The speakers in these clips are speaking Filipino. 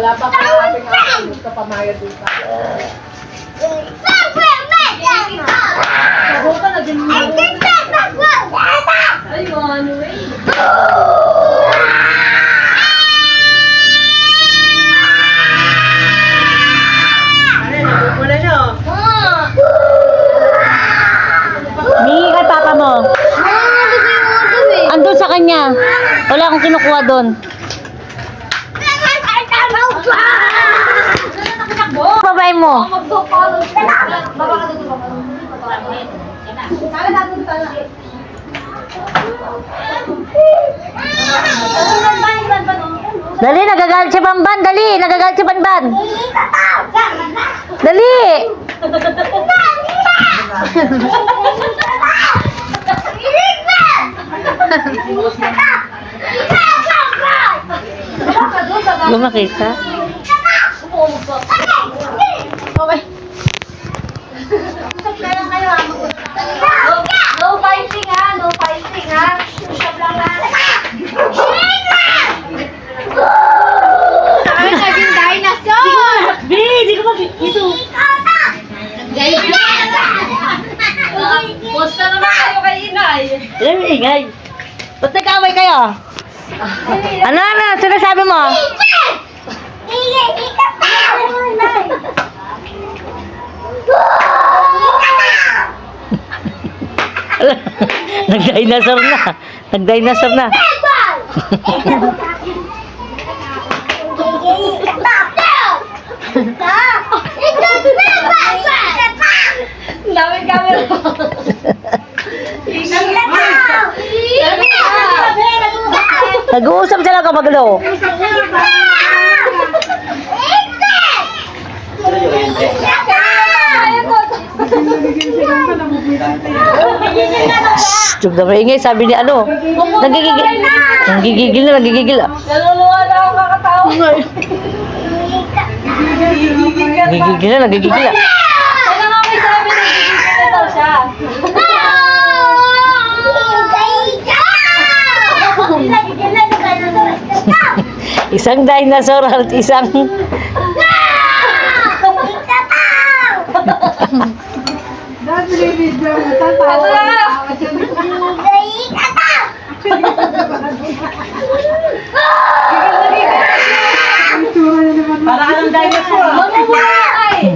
Wala pa kalaping ako. Gusto pamayad din pa. Sabaw ka na din mo. Ay, ano eh. Hingi kay papa mo. Andun sa kanya. Wala akong kinukuha doon. Babae mo. Dali, nagagalit si Banban. Dali, nagagalit si Banban. Dali. Lumakita. No fighting ha, no fighting ha. Stop lang ha. Ay, naging dinosaur! Di ko ito. Basta naman kayo kay inay. Alam mo, ingay. Ba't nag-away kayo? Ano, sinasabi mo? Nag-dinosaur na. Nag-dinosaur na. Daming camera. Nag-uusap sila kapag ano. Shhh, tug na maingay, sabi ni ano. Nagigigil. Nagigigil na. Naluluwa na ako kakatawa. Nagigigil na. Kaya nga may sabi na gigigil na daw siya. Isang dinosaur at isang... Ito na! Para ka ng dinosaur. Mamumula ay!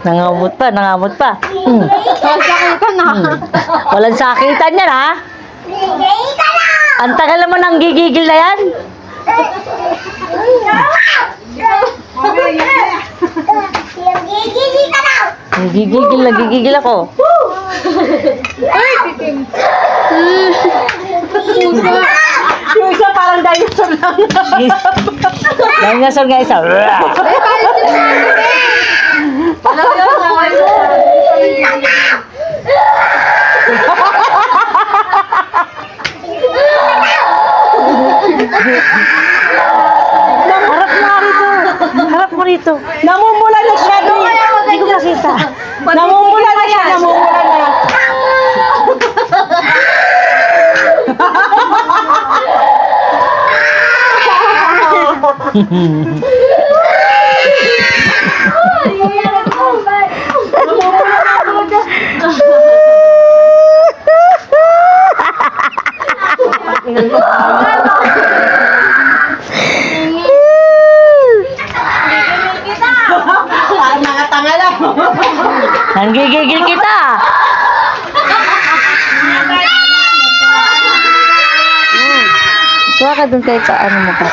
Nangamot pa. Walang sakitan yan, ha? Ang tagal naman ang gigigil na yan. Nagigigil ako. Yung isa parang dinosaur lang. Dinosaur nga isa. Harap mo rito. Namumula na siya. Hindi ko makita. Namumula na siya. Mga tanga lang. Nanggigigil kita. Kuha ka dun kahit sa ano mo pa.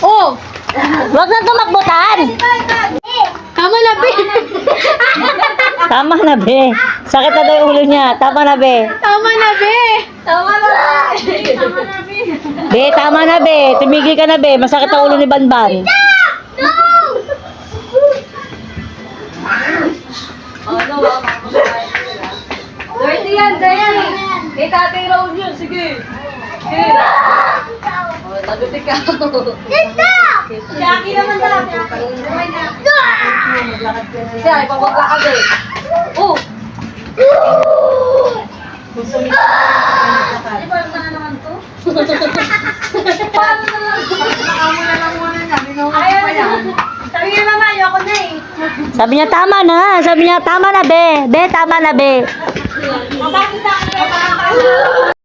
Oh! Huwag na tumakbutan. Tama na, Be! Tama na, be. Sakit na daw yung ulo niya. Tama na, be. Tama na, Be! Tama na, Be! Be, tama na, be. Tumigil ka na, be. Masakit ang ulo ni Banban. No! Dirty yan, dirty! Kay Tatay Raul yun, sige! Sige! Oh, tagot ikaw! Ganda! Jackie naman na! maglakad ka na. Siya, ipapaglakad eh. Oh! Gusto mo maglakad. Di ba na naman to? Paano na lang? Nakamo na lang muna niya. Minuha Ayaw pa yan. Sabi niya naman, ayoko na eh. Sabi niya, tama na. Sabi niya, tama na, be. Be, tama na, be. Bakit sa akin?